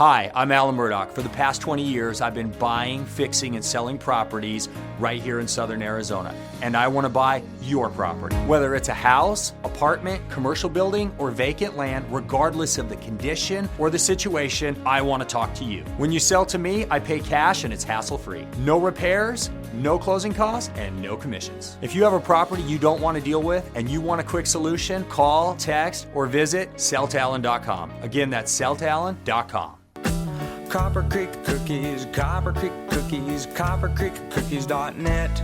Hi, I'm Alan Murdoch. For the past 20 years, I've been buying, fixing, and selling properties right here in Southern Arizona. And I want to buy your property. Whether it's a house, apartment, commercial building, or vacant land, regardless of the condition or the situation, I want to talk to you. When you sell to me, I pay cash and it's hassle-free. No repairs, no closing costs, and no commissions. If you have a property you don't want to deal with and you want a quick solution, call, text, or visit selltalon.com. Again, that's selltalon.com. Copper Creek Cookies, Copper Creek Cookies, coppercreekcookies.net.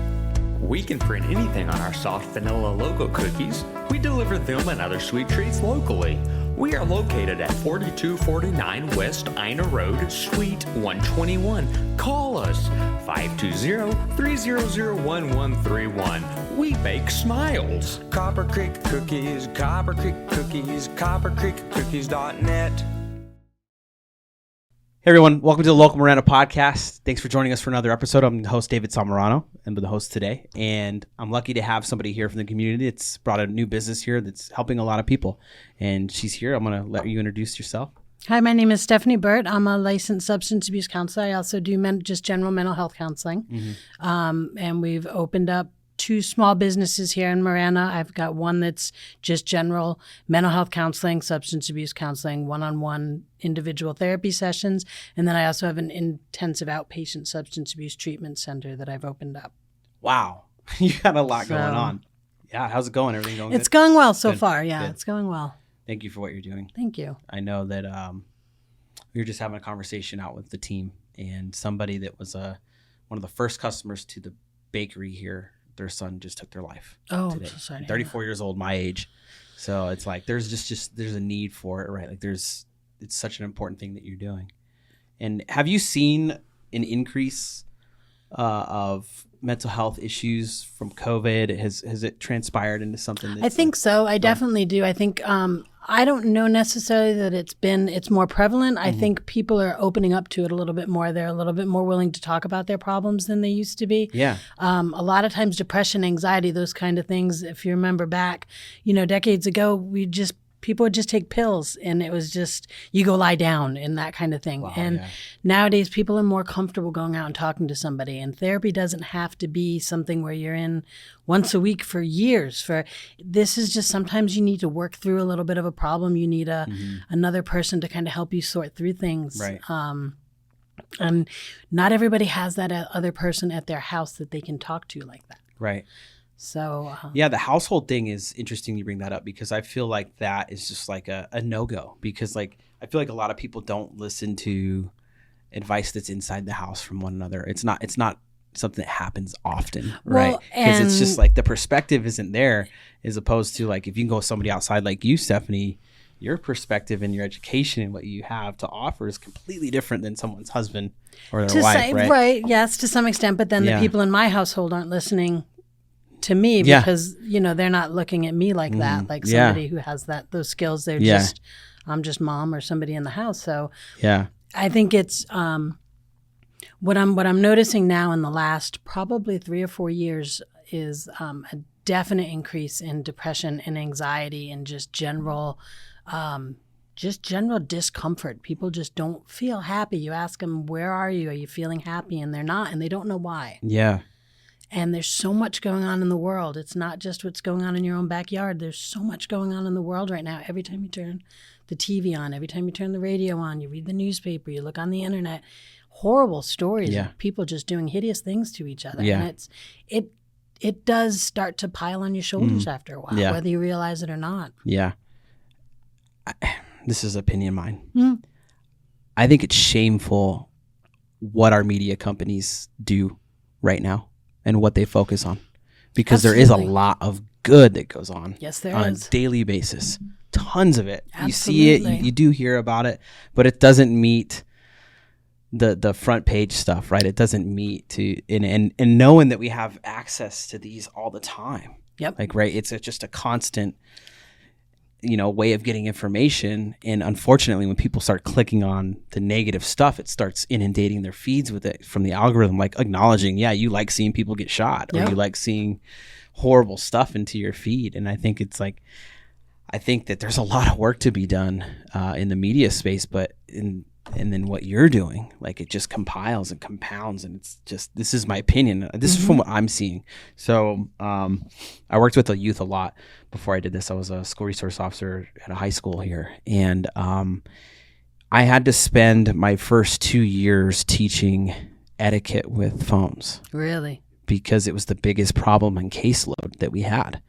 We can print anything on our soft vanilla logo cookies. We deliver them and other sweet treats locally. We are located at 4249 West Ina Road, Suite 121. Call us 520-300-1131. We bake smiles. Copper Creek Cookies, Copper Creek Cookies, coppercreekcookies.net. Hey everyone, welcome to the Local Miranda Podcast. Thanks for joining us for another episode. I'm the host, David Samarano, and I'm the host today. And I'm lucky to have somebody here from the community that's brought a new business here that's helping a lot of people. And she's here. I'm going to let you introduce yourself. Hi, my name is Stephanie Bert. I'm a licensed substance abuse counselor. I also do just general mental health counseling. Mm-hmm. And we've opened up 2 small businesses here in Marana. I've got one that's just general mental health counseling, substance abuse counseling, one-on-one individual therapy sessions. And then I also have an intensive outpatient substance abuse treatment center that I've opened up. Wow. You got a lot going on. Yeah. How's it going? Everything going good? It's going well so Good. far. Yeah, Good. It's going well. Thank you for what you're doing. Thank you. I know that we were just having a conversation out with the team, and somebody that was one of the first customers to the bakery here, their son just took their life today. I'm so sorry. 34 years old, my age. So it's like there's just there's a need for it, right? Like it's such an important thing that you're doing. And have you seen an increase of mental health issues from COVID? Has it transpired into something that's I think so. I definitely do. I think I don't know necessarily that it's more prevalent. I think people are opening up to it a little bit more. They're a little bit more willing to talk about their problems than they used to be. Yeah. A lot of times depression, anxiety, those kind of things, if you remember back, decades ago, people would just take pills and it was just, you go lie down and that kind of thing. Wow, and yeah. Nowadays people are more comfortable going out and talking to somebody, and therapy doesn't have to be something where you're in once a week for years. This is just sometimes you need to work through a little bit of a problem. You need another person to kind of help you sort through things. Right. And not everybody has that other person at their house that they can talk to like that. Right. So yeah, the household thing is interesting you bring that up, because I feel like that is just like a no-go, because like I feel like a lot of people don't listen to advice that's inside the house from one another. It's not something that happens often, right? Because it's just like the perspective isn't there, as opposed to like if you can go with somebody outside like you, Stephanie, your perspective and your education and what you have to offer is completely different than someone's husband or their wife, right? Right, yes, to some extent, but then the people in my household aren't listening to me because they're not looking at me like that, like somebody who has those skills. They're just I'm just mom or somebody in the house. So yeah, I think it's what I'm noticing now in the last probably 3 or 4 years is a definite increase in depression and anxiety and just general discomfort. People just don't feel happy. You ask them, where are you? Are you feeling happy? And they're not, and they don't know why. Yeah. And there's so much going on in the world. It's not just what's going on in your own backyard. There's so much going on in the world right now. Every time you turn the TV on, every time you turn the radio on, you read the newspaper, you look on the internet, horrible stories of people just doing hideous things to each other. Yeah. And it does start to pile on your shoulders after a while, whether you realize it or not. Yeah. This is opinion mine. I think it's shameful what our media companies do right now and what they focus on, because there is a lot of good that goes on. Yes, there on is. A daily basis. Tons of it. Absolutely. You see it, you do hear about it, but it doesn't meet the front page stuff, right? It doesn't meet to and knowing that we have access to these all the time. Yep. Like, right, it's just a constant way of getting information. And unfortunately, when people start clicking on the negative stuff, it starts inundating their feeds with it from the algorithm, like acknowledging, you like seeing people get shot, or you like seeing horrible stuff into your feed. And I think it's like, I think that there's a lot of work to be done in the media space, but and then what you're doing, like it just compiles and compounds, and it's just, this is my opinion. This is from what I'm seeing. So I worked with the youth a lot before I did this. I was a school resource officer at a high school here, and I had to spend my first 2 years teaching etiquette with phones. Really? Because it was the biggest problem in caseload that we had.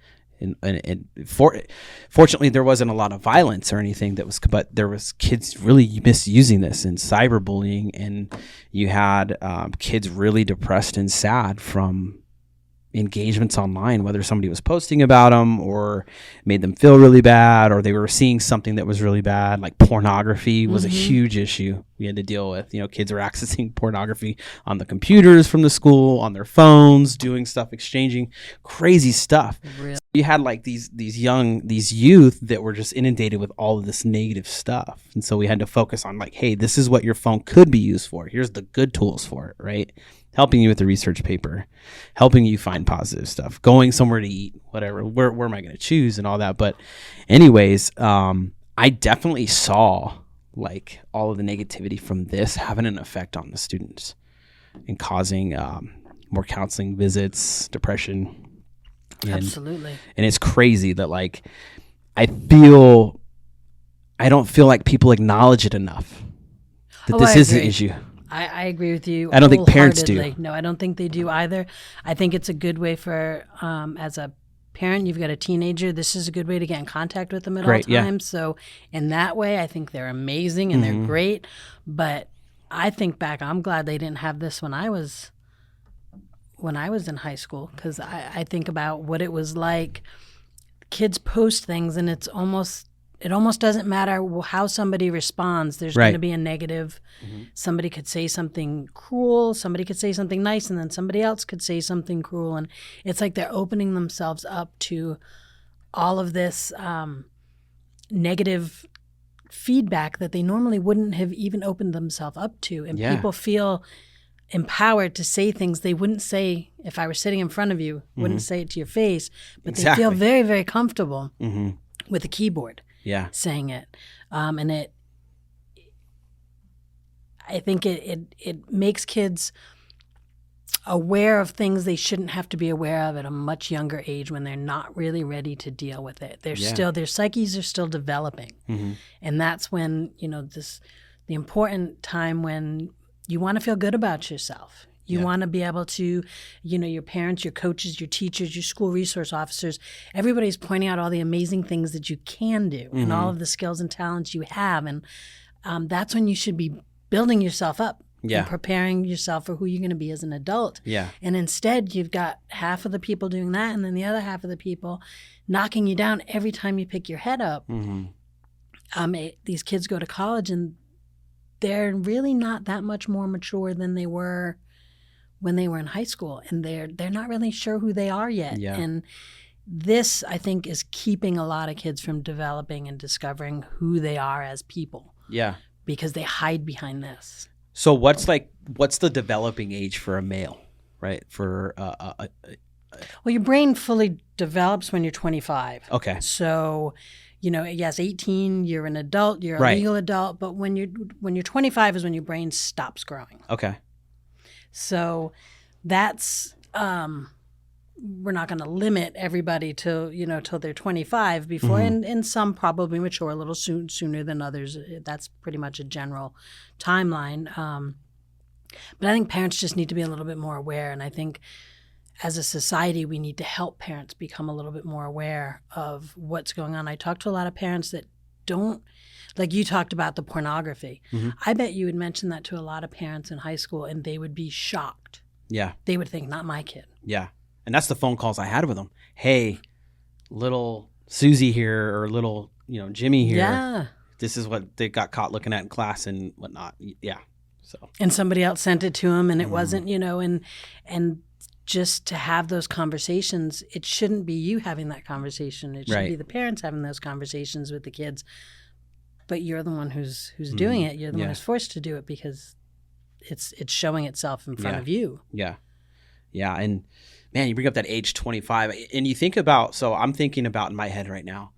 Fortunately, there wasn't a lot of violence or anything but there was kids really misusing this and cyberbullying, and you had kids really depressed and sad from engagements online, whether somebody was posting about them or made them feel really bad, or they were seeing something that was really bad, like pornography was a huge issue we had to deal with. Kids were accessing pornography on the computers from the school, on their phones, doing stuff, exchanging crazy stuff. Really? So you had like these youth that were just inundated with all of this negative stuff. And so we had to focus on like, hey, this is what your phone could be used for. Here's the good tools for it, right? Helping you with the research paper, helping you find positive stuff, going somewhere to eat, whatever, where am I going to choose and all that. But anyways, I definitely saw like all of the negativity from this having an effect on the students and causing more counseling visits, depression. Absolutely. And it's crazy that like, I don't feel like people acknowledge it enough, that this is an issue. I agree with you. I don't think parents do. No, I don't think they do either. I think it's a good way for, as a parent, you've got a teenager, this is a good way to get in contact with them at all times. Yeah. So in that way, I think they're amazing and they're great. But I think back, I'm glad they didn't have this when I was in high school, because I think about what it was like. Kids post things and it almost doesn't matter how somebody responds. There's going to be a negative. Somebody could say something cruel. Somebody could say something nice, and then somebody else could say something cruel. And it's like they're opening themselves up to all of this negative feedback that they normally wouldn't have even opened themselves up to. And people feel empowered to say things they wouldn't say if I were sitting in front of you, wouldn't say it to your face, but they feel very, very comfortable with a keyboard. Yeah, saying it, and I think it makes kids aware of things they shouldn't have to be aware of at a much younger age when they're not really ready to deal with it. They're still, their psyches are still developing, and that's when the important time when you want to feel good about yourself. You want to be able to, your parents, your coaches, your teachers, your school resource officers, everybody's pointing out all the amazing things that you can do and all of the skills and talents you have. And that's when you should be building yourself up and preparing yourself for who you're going to be as an adult. Yeah. And instead, you've got half of the people doing that and then the other half of the people knocking you down every time you pick your head up. These kids go to college and they're really not that much more mature than they were when they were in high school, and they're not really sure who they are yet. Yeah. And this, I think, is keeping a lot of kids from developing and discovering who they are as people. Yeah. Because they hide behind this. So what's the developing age for a male, right? For well, your brain fully develops when you're 25. Okay. So, yes, 18, you're an adult, you're a legal adult, but when you're 25 is when your brain stops growing. Okay. So that's we're not going to limit everybody to till they're 25 before, and some probably mature a little sooner than others. That's pretty much a general timeline. But I think parents just need to be a little bit more aware, and I think as a society we need to help parents become a little bit more aware of what's going on. I talk to a lot of parents that don't. Like you talked about the pornography. I bet you would mention that to a lot of parents in high school and they would be shocked. Yeah. They would think, not my kid. Yeah. And that's the phone calls I had with them. Hey, little Susie here, or little, Jimmy here. Yeah. This is what they got caught looking at in class and whatnot. Yeah. So. And somebody else sent it to them and it wasn't, and just to have those conversations, it shouldn't be you having that conversation. It should be the parents having those conversations with the kids. But you're the one who's doing it. You're the one who's forced to do it because it's showing itself in front of you. Yeah. Yeah. And man, you bring up that age 25 and you think about, so I'm thinking about in my head right now,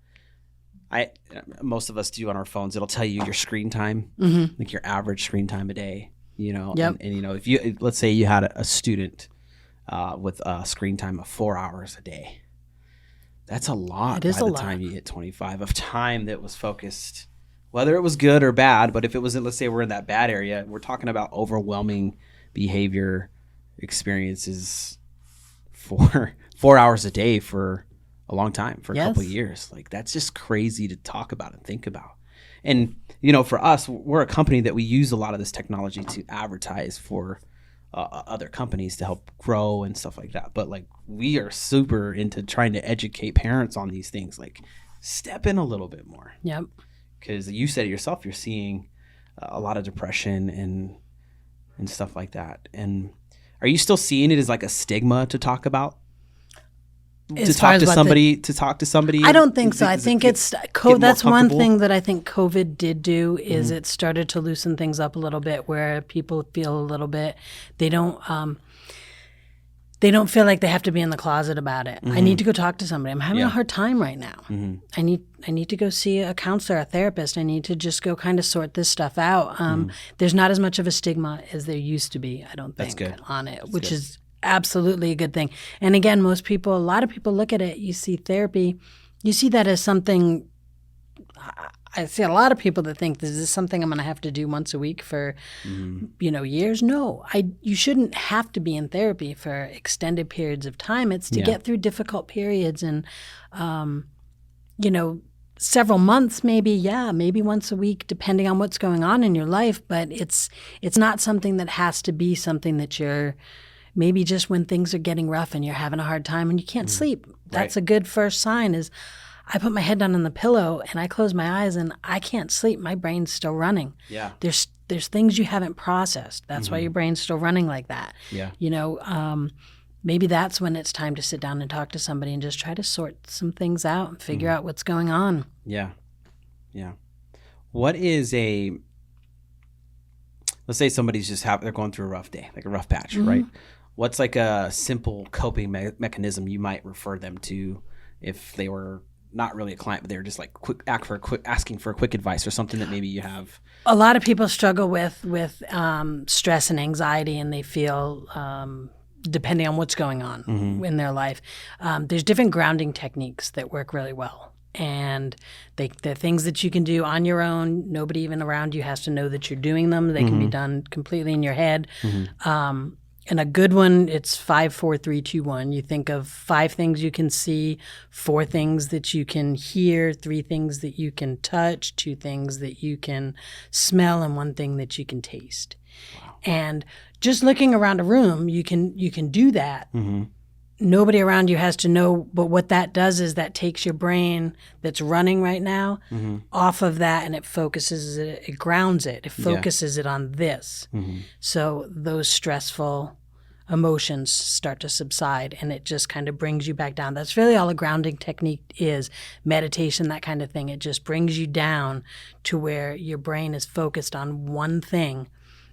most of us do on our phones. It'll tell you your screen time, like your average screen time a day. Yep. And if let's say you had a student with a screen time of 4 hours a day, that's a lot. It is by a the lot. time you hit 25 of time that was focused, whether it was good or bad. But if it was, let's say we're in that bad area, we're talking about overwhelming behavior experiences for 4 hours a day for a long time, for a couple of years. Like, that's just crazy to talk about and think about. And, for us, we're a company that we use a lot of this technology to advertise for other companies to help grow and stuff like that. But, like, we are super into trying to educate parents on these things. Like, step in a little bit more. Yep. Because you said it yourself, you're seeing a lot of depression and stuff like that. And are you still seeing it as like a stigma to talk about? To talk to somebody? I don't think so. I think that's one comfortable? thing that I think COVID did do is it started to loosen things up a little bit, where people feel a little bit they don't feel like they have to be in the closet about it. I need to go talk to somebody. I'm having a hard time right now. I need to go see a counselor, a therapist. I need to just go kind of sort this stuff out. There's not as much of a stigma as there used to be, I don't think, on it, which is absolutely a good thing. And again, a lot of people look at it, you see therapy, you see that as something, I see a lot of people that think this is something I'm going to have to do once a week for, years. No, you shouldn't have to be in therapy for extended periods of time. It's to get through difficult periods and, several months, maybe once a week, depending on what's going on in your life. But it's not something that has to be something that you're, maybe just when things are getting rough and you're having a hard time and you can't sleep. That's a good first sign is I put my head down on the pillow and I close my eyes and I can't sleep. My brain's still running. Yeah. There's things you haven't processed. That's why your brain's still running like that. Yeah. Maybe that's when it's time to sit down and talk to somebody and just try to sort some things out and figure out what's going on. Yeah. Yeah. What is let's say somebody's they're going through a rough day, like a rough patch, right? What's like a simple coping mechanism you might refer them to if they were not really a client, but they were just like asking for quick advice or something that maybe you have? A lot of people struggle with stress and anxiety, and they feel depending on what's going on in their life. There's different grounding techniques that work really well. And they're things that you can do on your own. Nobody even around you has to know that you're doing them. They can be done completely in your head. And a good one, it's 5, 4, 3, 2, 1. You think of 5 things you can see, 4 things that you can hear, 3 things that you can touch, 2 things that you can smell, and 1 thing that you can taste. Wow. And just looking around a room, you can do that. Nobody around you has to know, but what that does is that takes your brain that's running right now off of that, and it focuses it, it grounds it, it focuses it on this. So those stressful emotions start to subside, and it just kind of brings you back down. That's really all a grounding technique is, meditation, that kind of thing. It just brings you down to where your brain is focused on one thing,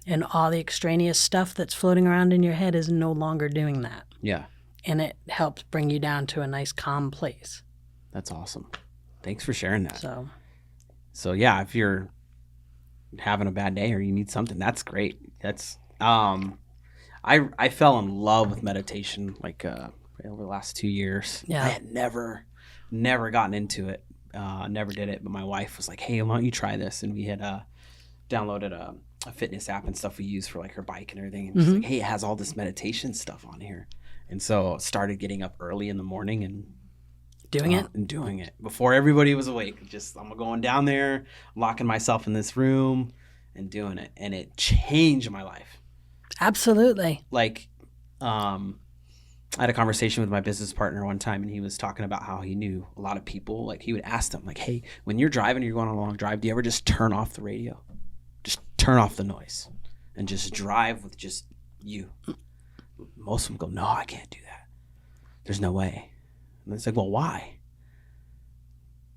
and all the extraneous stuff that's floating around in your head is no longer doing that. Yeah. And it helps bring you down to a nice calm place. That's awesome. Thanks for sharing that. So yeah, if you're having a bad day or you need something, that's great. That's I fell in love with meditation like over the last 2 years. Yeah. I had never gotten into it. Never did it, but my wife was like, "Hey, why don't you try this?" And we had downloaded a fitness app and stuff we use for like her bike and everything. And she's like, "Hey, it has all this meditation stuff on here." And so started getting up early in the morning and doing it before everybody was awake. I'm going down there, locking myself in this room and doing it. And it changed my life. absolutely. Like, I had a conversation with my business partner one time, and he was talking about how he knew a lot of people. Like, he would ask them, like, "Hey, when you're driving, you're going on a long drive, do you ever just turn off the radio? Just turn off the noise and just drive with just you?" Most of them go, "No, I can't do that. There's no way." And it's like, well, why?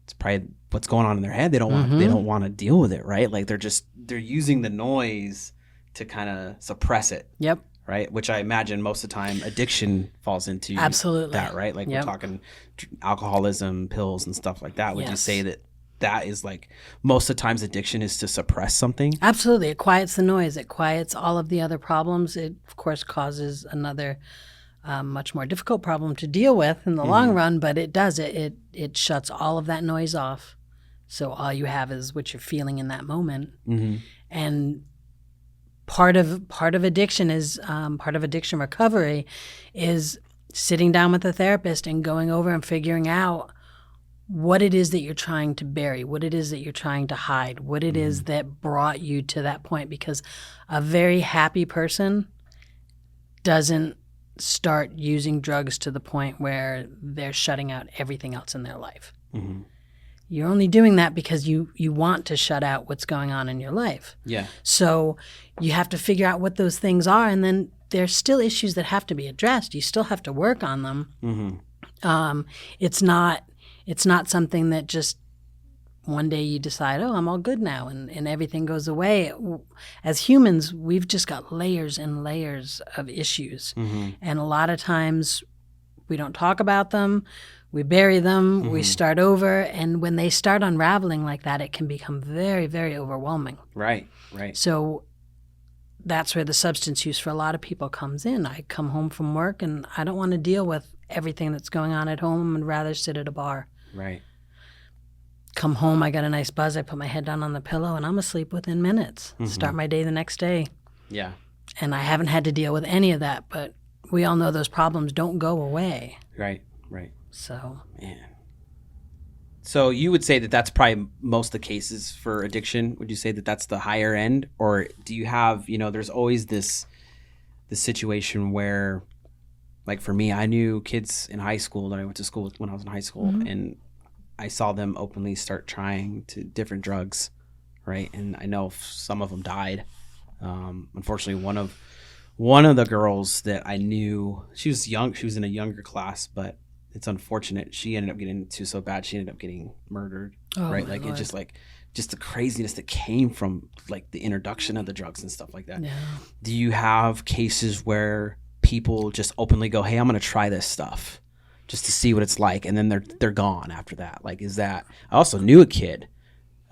It's probably what's going on in their head. They don't want. They don't want to deal with it, right? Like they're using the noise to kind of suppress it. Yep. Right, which I imagine most of the time addiction falls into absolutely that, right? Like we're talking alcoholism, pills, and stuff like that. Would you say that that is like most of the times addiction is to suppress something. Absolutely. It quiets the noise. It quiets all of the other problems. It, of course, causes another much more difficult problem to deal with in the long run, but it does. It shuts all of that noise off. So all you have is what you're feeling in that moment. And part of addiction is part of addiction recovery is sitting down with a therapist and going over and figuring out what it is that you're trying to bury, what it is that you're trying to hide, what it is that brought you to that point. Because a very happy person doesn't start using drugs to the point where they're shutting out everything else in their life. You're only doing that because you want to shut out what's going on in your life. Yeah. So you have to figure out what those things are, and then there's still issues that have to be addressed. You still have to work on them. It's not something that just one day you decide, oh, I'm all good now, and everything goes away. As humans, we've just got layers and layers of issues. And a lot of times we don't talk about them. We bury them. We start over. And when they start unraveling like that, it can become very, very overwhelming. Right. So that's where the substance use for a lot of people comes in. I come home from work and I don't want to deal with everything that's going on at home and rather sit at a bar. Right. Come home, I got a nice buzz. I put my head down on the pillow and I'm asleep within minutes. Start my day the next day. Yeah. And I haven't had to deal with any of that, but we all know those problems don't go away. Right. So, Man. So you would say that that's probably most of the cases for addiction. Would you say that that's the higher end? Or do you have, there's always this situation where, like for me, I knew kids in high school that I went to school with when I was in high school, and I saw them openly start trying to different drugs, right? And I know some of them died. Unfortunately, one of the girls that I knew, she was young. She was in a younger class, but it's unfortunate. She ended up getting into so bad, she ended up getting murdered, right? Like Lord. It's just the craziness that came from like the introduction of the drugs and stuff like that. yeah. Do you have cases where people just openly go, hey, I'm going to try this stuff just to see what it's like, and then they're gone after that? Like, is that? I also knew a kid.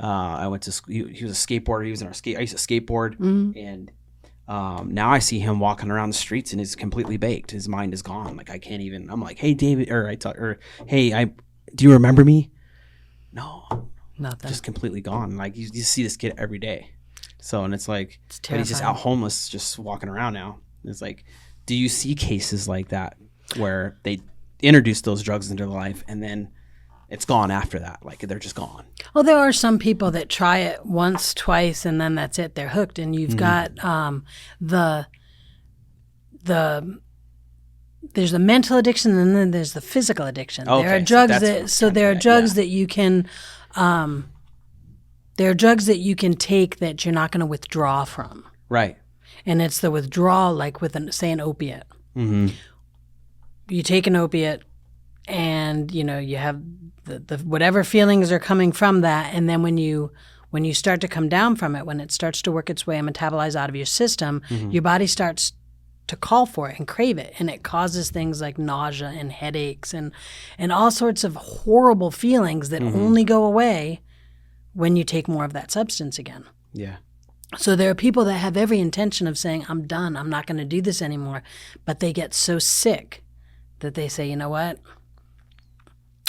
I went to school. He was a skateboarder. He was in our skate. I used to skateboard, and now I see him walking around the streets and he's completely baked. His mind is gone. Like I can't even. I'm like, hey, David, hey, do you remember me? No, Nothing. just completely gone. Like you see this kid every day. So, and it's like, but he's just terrifying. out homeless, just walking around now. It's like, do you see cases like that where they introduce those drugs into their life and then it's gone after that? Like they're just gone. Well, there are some people that try it once, twice, and then that's it. They're hooked. And you've got there's the mental addiction, and then there's the physical addiction. Okay, there are so drugs that's what I'm trying to there are get at, drugs yeah. that you can there are drugs that you can take that you're not going to withdraw from. Right. And it's the withdrawal, like with say an opiate. You take an opiate, and you have the whatever feelings are coming from that, and then when you start to come down from it, when it starts to work its way and metabolize out of your system, your body starts to call for it and crave it, and it causes things like nausea and headaches and all sorts of horrible feelings that only go away when you take more of that substance again. Yeah. So there are people that have every intention of saying, I'm done, I'm not going to do this anymore, but they get so sick that they say, you know what,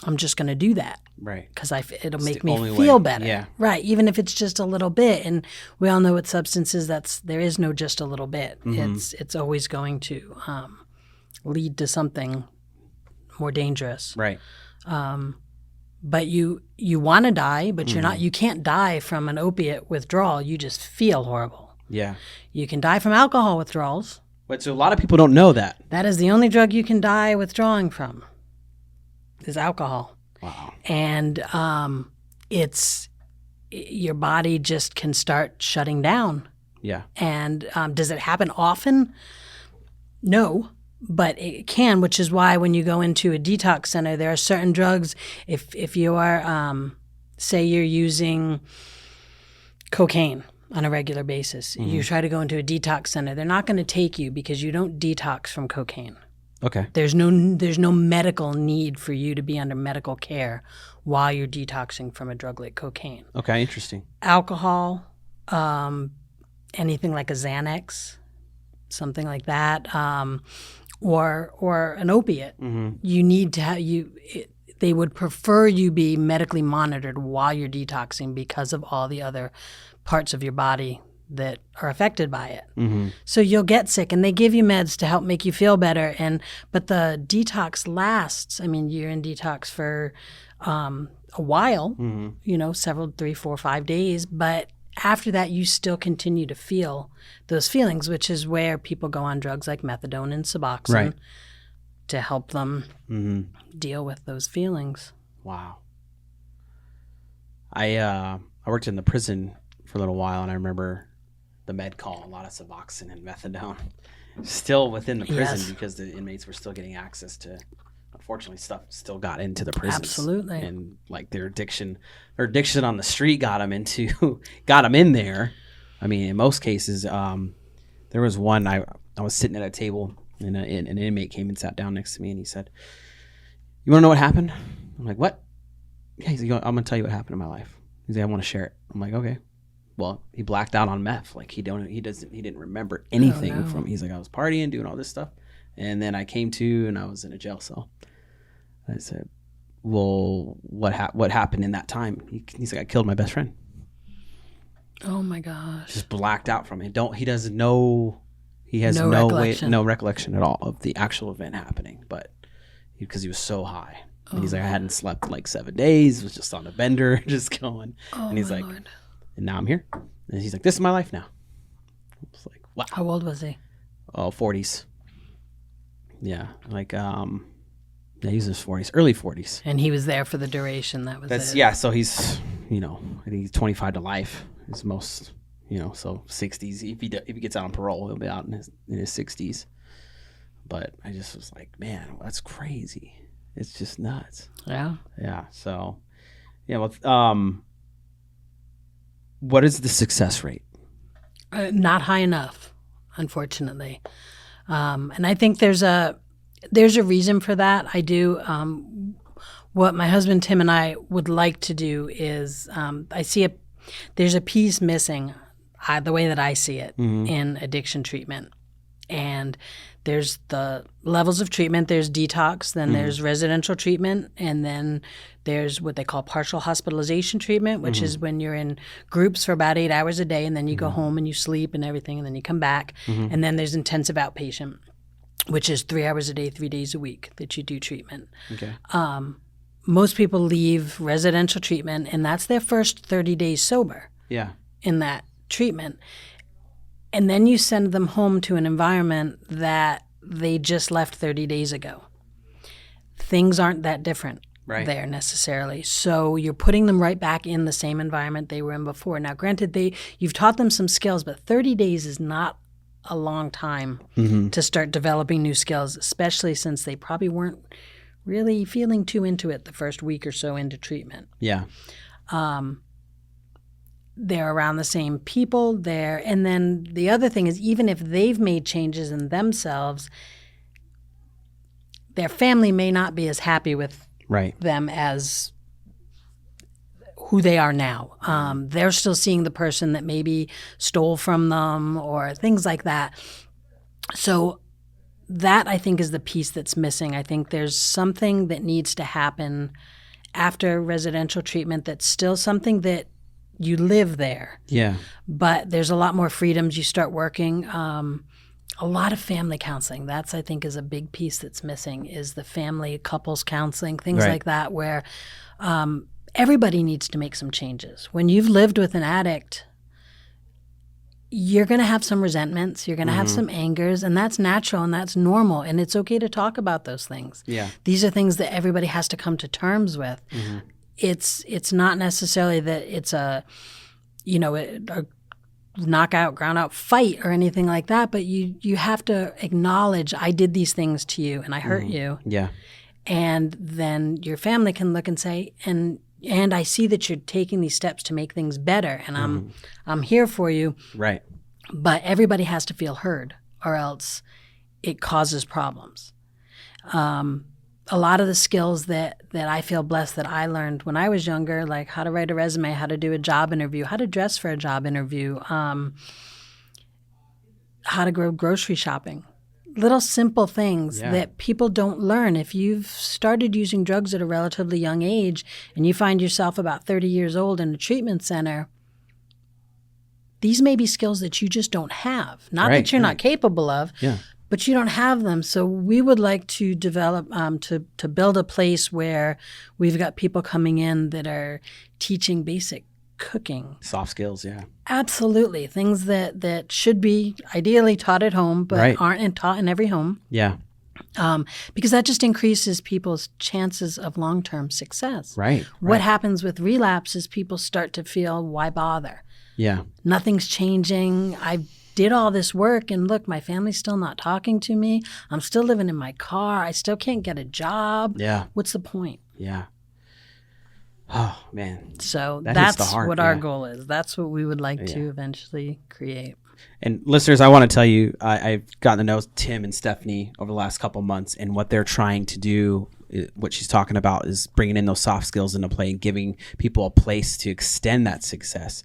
I'm just going to do that. Right. Because it'll It's make the me only feel way. better. Yeah. Right. Even if it's just a little bit. And we all know with substances there is no just a little bit. It's always going to lead to something more dangerous. Right. But you want to die, but you're not. You can't die from an opiate withdrawal. You just feel horrible. Yeah. You can die from alcohol withdrawals. But so a lot of people don't know that. That is the only drug you can die withdrawing from, is alcohol. Wow. And your body just can start shutting down. Yeah. And does it happen often? No, but it can, which is why when you go into a detox center, there are certain drugs. If you are, say you're using cocaine on a regular basis, you try to go into a detox center, they're not going to take you because you don't detox from cocaine. Okay. There's no medical need for you to be under medical care while you're detoxing from a drug like cocaine. Okay. Interesting. Alcohol, anything like a Xanax, something like that, or an opiate. You need to have they would prefer you be medically monitored while you're detoxing because of all the other parts of your body that are affected by it. So you'll get sick, and they give you meds to help make you feel better. But the detox lasts. I mean, you're in detox for a while, several, 3, 4, 5 days. But after that, you still continue to feel those feelings, which is where people go on drugs like methadone and Suboxone to help them deal with those feelings. Wow. I worked in the prison for a little while, and I remember the med call, a lot of Suboxone and methadone, still within the prison because the inmates were still getting access to. Unfortunately, stuff still got into the prisons. Absolutely. And like their addiction on the street got them in there. I mean, in most cases, there was one. I was sitting at a table, and an inmate came and sat down next to me, and he said, "You want to know what happened?" I'm like, "What?" Yeah, he's like, "I'm gonna tell you what happened in my life." He's like, "I want to share it." I'm like, "Okay." Well, he blacked out on meth. Like he didn't remember anything from. He's like, "I was partying, doing all this stuff, and then I came to, and I was in a jail cell." I said, "Well, what happened in that time?" He's like, "I killed my best friend." Oh my gosh! Just blacked out from it. He doesn't know. He has no recollection at all of the actual event happening, but because he was so high, and he's like, "I hadn't slept like 7 days. Was just on a bender, just going." And he's like, Lord. "And now I'm here." And he's like, "This is my life now." I was like, "Wow." How old was he? Oh, 40s. Yeah, like yeah, he's in his 40s, early 40s. And he was there for the duration. That's it. Yeah. So he's, I think he's 25 to life. His most, so 60s. If he gets out on parole, he'll be out in his 60s. But I just was like, man, that's crazy. It's just nuts. Yeah. Yeah. So, yeah. Well, what is the success rate? Not high enough, unfortunately. And I think there's a reason for that. I do. What my husband Tim and I would like to do is I see there's a piece missing, the way that I see it in addiction treatment. And there's the levels of treatment. There's detox, then there's residential treatment, and then there's what they call partial hospitalization treatment, which is when you're in groups for about 8 hours a day, and then you go home and you sleep and everything, and then you come back. And then there's intensive outpatient, which is 3 hours a day, 3 days a week that you do treatment. Okay. Most people leave residential treatment, and that's their first 30 days sober. Yeah. In that treatment. And then you send them home to an environment that they just left 30 days ago. Things aren't that different there necessarily. So you're putting them right back in the same environment they were in before. Now, granted, you've taught them some skills, but 30 days is not a long time to start developing new skills, especially since they probably weren't really feeling too into it the first week or so into treatment. Yeah. They're around the same people there. And then the other thing is, even if they've made changes in themselves, their family may not be as happy with them as who they are now. They're still seeing the person that maybe stole from them or things like that. So that, I think, is the piece that's missing. I think there's something that needs to happen after residential treatment that's still something that you live there. Yeah. But there's a lot more freedoms. You start working. A lot of family counseling. That's, I think, is a big piece that's missing, is the family couples counseling, things like that, where everybody needs to make some changes. When you've lived with an addict, you're going to have some resentments. You're going to have some angers, and that's natural and that's normal. And it's okay to talk about those things. Yeah. These are things that everybody has to come to terms with. It's not necessarily that it's a knockout, ground out fight or anything like that, but you have to acknowledge, I did these things to you and I hurt you. Yeah. And then your family can look and say, and I see that you're taking these steps to make things better, and I'm here for you. Right. But everybody has to feel heard, or else it causes problems. A lot of the skills that I feel blessed that I learned when I was younger, like how to write a resume, how to do a job interview, how to dress for a job interview, how to go grocery shopping. Little simple things that people don't learn. If you've started using drugs at a relatively young age and you find yourself about 30 years old in a treatment center, these may be skills that you just don't have. Not that you're not capable of, but you don't have them. So we would like to develop, to build a place where we've got people coming in that are teaching basic cooking. Soft skills, Absolutely. Things that should be ideally taught at home, but aren't taught in every home. Yeah. Because that just increases people's chances of long-term success. Right. What happens with relapse is people start to feel, why bother? Yeah. Nothing's changing. I did all this work and look, my family's still not talking to me. I'm still living in my car. I still can't get a job. Yeah. What's the point? Yeah. Oh, man. So That hits the that's heart, what our goal is. That's what we would like to eventually create. And listeners, I want to tell you, I've gotten to know Tim and Stephanie over the last couple months, and what they're trying to do, what she's talking about, is bringing in those soft skills into play and giving people a place to extend that success.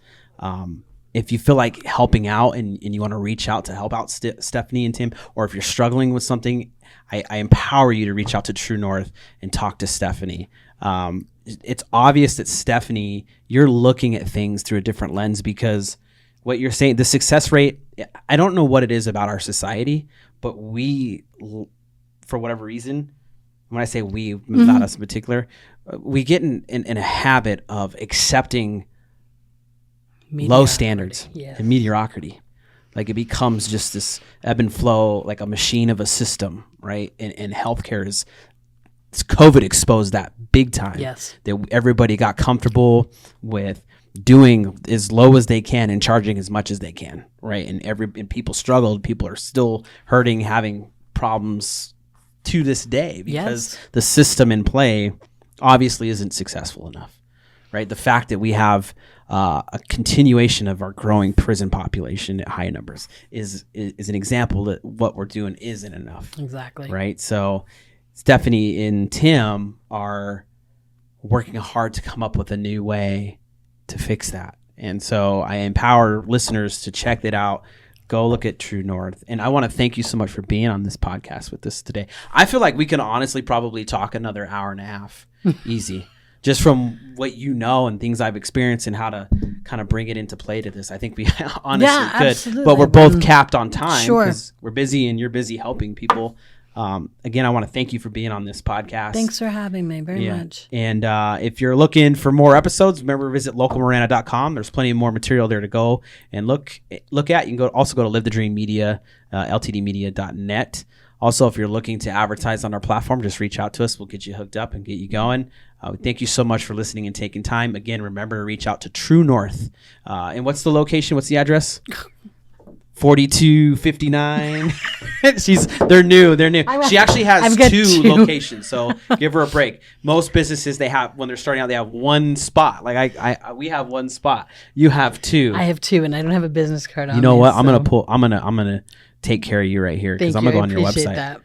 If you feel like helping out and you want to reach out to help out Stephanie and Tim, or if you're struggling with something, I empower you to reach out to True North and talk to Stephanie. It's obvious that Stephanie, you're looking at things through a different lens, because what you're saying, the success rate, I don't know what it is about our society, but we, for whatever reason, when I say we, not us in particular, we get in a habit of accepting low standards and mediocrity. Like it becomes just this ebb and flow, like a machine of a system, right? And healthcare is, COVID exposed that big time. Yes. That everybody got comfortable with doing as low as they can and charging as much as they can, right? And people struggled. People are still hurting, having problems to this day because the system in play obviously isn't successful enough, right? The fact that we have a continuation of our growing prison population at high numbers is an example that what we're doing isn't enough. Exactly. Right? So Stephanie and Tim are working hard to come up with a new way to fix that. And so I empower listeners to check that out. Go look at True North. And I want to thank you so much for being on this podcast with us today. I feel like we can honestly probably talk another hour and a half easy, just from what you know and things I've experienced and how to kind of bring it into play to this. I think we honestly could. Absolutely. But we're both capped on time Sure. because we're busy and you're busy helping people. Again, I want to thank you for being on this podcast. Thanks for having me very much. And if you're looking for more episodes, remember, visit localmarana.com. There's plenty more material there to go and look at. You can also go to Live the Dream Media, ltdmedia.net. Also, if you're looking to advertise on our platform, just reach out to us. We'll get you hooked up and get you going. Thank you so much for listening and taking time. Again, remember to reach out to True North. And what's the location? What's the address? 4259. They're new. She actually has two locations, so give her a break. Most businesses, they have, when they're starting out, they have one spot. Like we have one spot. You have two. I have two, and I don't have a business card on. You know me, what? so. I'm gonna take care of you right here because I'm gonna go on your website. That.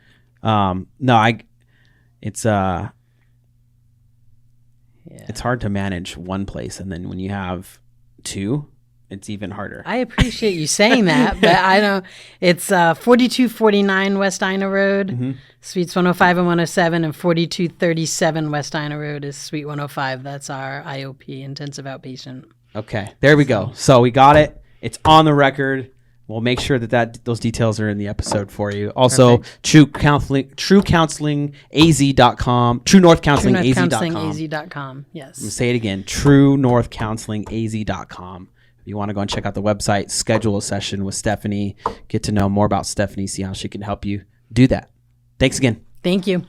It's hard to manage one place, and then when you have two, it's even harder. I appreciate you saying that, but I don't. It's 4249 West Ina Road, Suites 105 and 107, and 4237 West Ina Road is Suite 105. That's our IOP, intensive outpatient. Okay, there we go. So we got it. It's on the record. We'll make sure that those details are in the episode for you. Also, TrueCounselingAZ.com, TrueNorthCounselingAZ.com. Yes. I'm gonna say it again. TrueNorthCounselingAZ.com. If you want to go and check out the website, schedule a session with Stephanie, get to know more about Stephanie, see how she can help you do that. Thanks again. Thank you.